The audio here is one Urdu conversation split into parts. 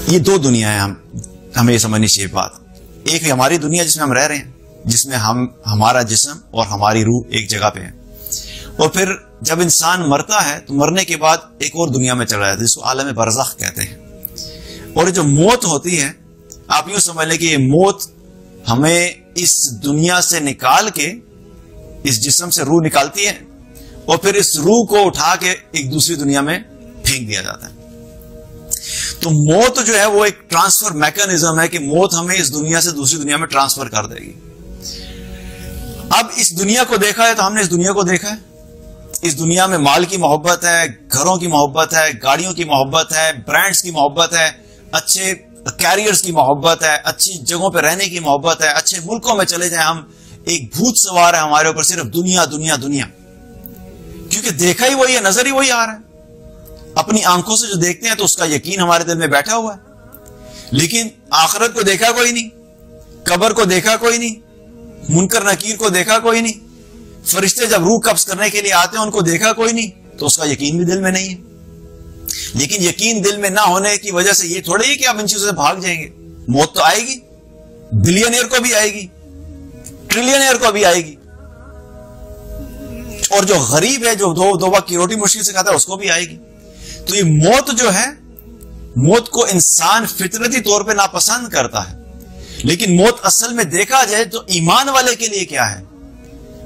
یہ دو دنیا ہے، ہمیں یہ سمجھنی چاہیے بات. ایک ہے ہماری دنیا جس میں ہم رہ رہے ہیں، جس میں ہمارا جسم اور ہماری روح ایک جگہ پہ ہے، اور پھر جب انسان مرتا ہے تو مرنے کے بعد ایک اور دنیا میں چلا جاتا ہے جس کو عالم برزخ کہتے ہیں. اور جو موت ہوتی ہے، آپ یوں سمجھ لیں کہ یہ موت ہمیں اس دنیا سے نکال کے اس جسم سے روح نکالتی ہے اور پھر اس روح کو اٹھا کے ایک دوسری دنیا میں پھینک دیا جاتا ہے. تو موت جو ہے وہ ایک ٹرانسفر میکانزم ہے کہ موت ہمیں اس دنیا سے دوسری دنیا میں ٹرانسفر کر دے گی. اب اس دنیا کو دیکھا ہے تو ہم نے اس دنیا کو دیکھا ہے. اس دنیا میں مال کی محبت ہے، گھروں کی محبت ہے، گاڑیوں کی محبت ہے، برانڈز کی محبت ہے، اچھے کیریئرز کی محبت ہے، اچھی جگہوں پہ رہنے کی محبت ہے، اچھے ملکوں میں چلے جائیں ہم، ایک بھوت سوار ہے ہمارے اوپر، صرف دنیا دنیا دنیا. کیونکہ دیکھا ہی وہی ہے، نظر ہی وہی آ رہا ہے. اپنی آنکھوں سے جو دیکھتے ہیں تو اس کا یقین ہمارے دل میں بیٹھا ہوا ہے. لیکن آخرت کو دیکھا کوئی نہیں، قبر کو دیکھا کوئی نہیں، منکر نکیر کو دیکھا کوئی نہیں، فرشتے جب روح قبض کرنے کے لیے آتے ہیں ان کو دیکھا کوئی نہیں، تو اس کا یقین بھی دل میں نہیں ہے. لیکن یقین دل میں نہ ہونے کی وجہ سے یہ تھوڑی ہے کہ آپ ان چیزوں سے بھاگ جائیں گے. موت تو آئے گی، بلینئر کو بھی آئے گی، ٹریلینئر کو بھی آئے گی، اور جو غریب ہے جو دو وقت کی روٹی مشکل سے کھاتا ہے اس کو بھی آئے گی. تو یہ موت جو ہے، موت کو انسان فطرتی طور پہ ناپسند کرتا ہے. لیکن موت اصل میں دیکھا جائے تو ایمان والے کے لیے کیا ہے؟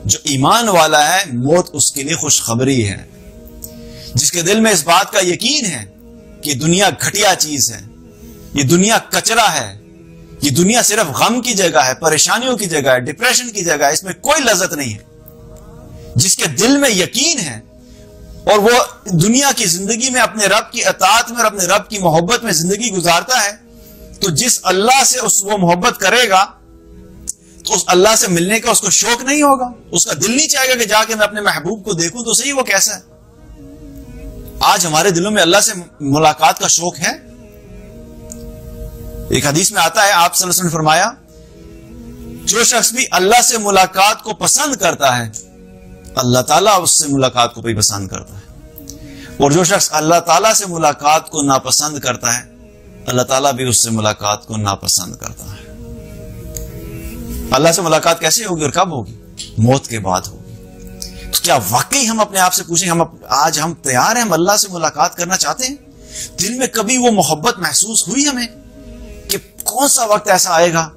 جو ایمان والا ہے موت اس کے لیے خوشخبری ہے. جس کے دل میں اس بات کا یقین ہے کہ دنیا گھٹیا چیز ہے، یہ دنیا کچرا ہے، یہ دنیا صرف غم کی جگہ ہے، پریشانیوں کی جگہ ہے، ڈپریشن کی جگہ ہے، اس میں کوئی لذت نہیں ہے. جس کے دل میں یقین ہے اور وہ دنیا کی زندگی میں اپنے رب کی اطاعت میں اور اپنے رب کی محبت میں زندگی گزارتا ہے، تو جس اللہ سے وہ محبت کرے گا تو اس اللہ سے ملنے کا اس کو شوق نہیں ہوگا. اس کا دل نہیں چاہے گا کہ جا کے میں اپنے محبوب کو دیکھوں تو صحیح وہ کیسا ہے. آج ہمارے دلوں میں اللہ سے ملاقات کا شوق ہے. ایک حدیث میں آتا ہے، آپ صلی اللہ علیہ وسلم نے فرمایا، جو شخص بھی اللہ سے ملاقات کو پسند کرتا ہے اللہ تعالیٰ اس سے ملاقات کو بھی پسند کرتا ہے، اور جو شخص اللہ تعالیٰ سے ملاقات کو ناپسند کرتا ہے اللہ تعالیٰ بھی اس سے ملاقات کو ناپسند کرتا ہے. اللہ سے ملاقات کیسے ہوگی اور کب ہوگی؟ موت کے بعد ہوگی. تو کیا واقعی ہم اپنے آپ سے پوچھیں، آج ہم تیار ہیں، ہم اللہ سے ملاقات کرنا چاہتے ہیں؟ دل میں کبھی وہ محبت محسوس ہوئی ہمیں کہ کون سا وقت ایسا آئے گا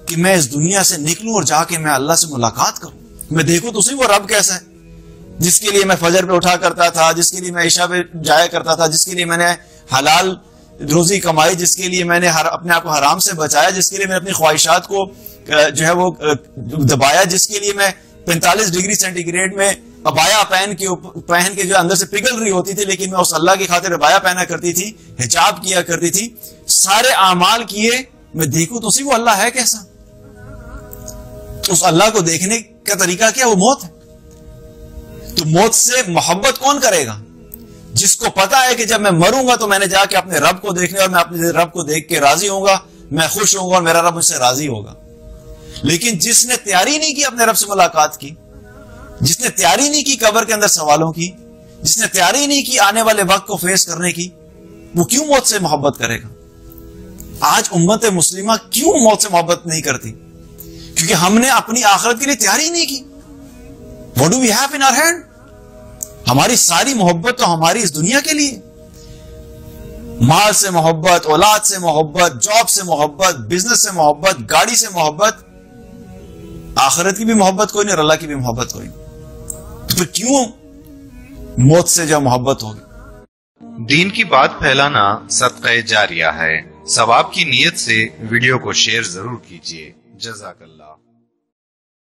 کہ میں اس دنیا سے نکلوں اور جا کے میں اللہ سے ملاقات کروں، میں دیکھوں تو صحیح وہ رب کیسا ہے جس کے لیے میں فجر پہ اٹھا کرتا تھا، جس کے لیے میں عشاء پہ جایا کرتا تھا، جس کے لیے میں نے حلال روزی کمائی، جس کے لیے میں نے اپنے آپ کو حرام سے بچایا، جس کے لیے میں اپنی خواہشات کو جو ہے وہ دبایا، جس کے لیے میں 45 ڈگری سینٹی گریڈ میں ابایا پہن کے جو اندر سے پگھل رہی ہوتی تھی، لیکن میں اس اللہ کی خاطر ابایا پہنا کرتی تھی، حجاب کیا کرتی تھی، سارے اعمال کیے، میں دیکھوں تو صحیح وہ اللہ ہے کیسا. اس اللہ کو دیکھنے کا طریقہ کیا؟ وہ موت ہے. تو موت سے محبت کون کرے گا؟ جس کو پتا ہے کہ جب میں مروں گا تو میں نے جا کے اپنے رب کو دیکھنے، اور میں اپنے رب کو دیکھ کے راضی ہوں گا، میں خوش ہوں گا اور میرا رب مجھ سے راضی ہوگا. لیکن جس نے تیاری نہیں کی اپنے رب سے ملاقات کی، جس نے تیاری نہیں کی قبر کے اندر سوالوں کی، جس نے تیاری نہیں کی آنے والے وقت کو فیس کرنے کی، وہ کیوں موت سے محبت کرے گا؟ آج امت مسلمہ کیوں موت سے محبت نہیں کرتی؟ کیونکہ ہم نے اپنی آخرت کے لیے تیاری نہیں کی. What do we have in our hand؟ ہماری ساری محبت تو ہماری اس دنیا کے لیے، مال سے محبت، اولاد سے محبت، جاب سے محبت، بزنس سے محبت، گاڑی سے محبت، آخرت کی بھی محبت کوئی نہیں اور اللہ کی بھی محبت کوئی نہیں. تو کیوں موت سے جو محبت ہوگی؟ دین کی بات پھیلانا صدقہ جاریہ ہے. ثواب کی نیت سے ویڈیو کو شیئر ضرور کیجیے. جزاک اللہ.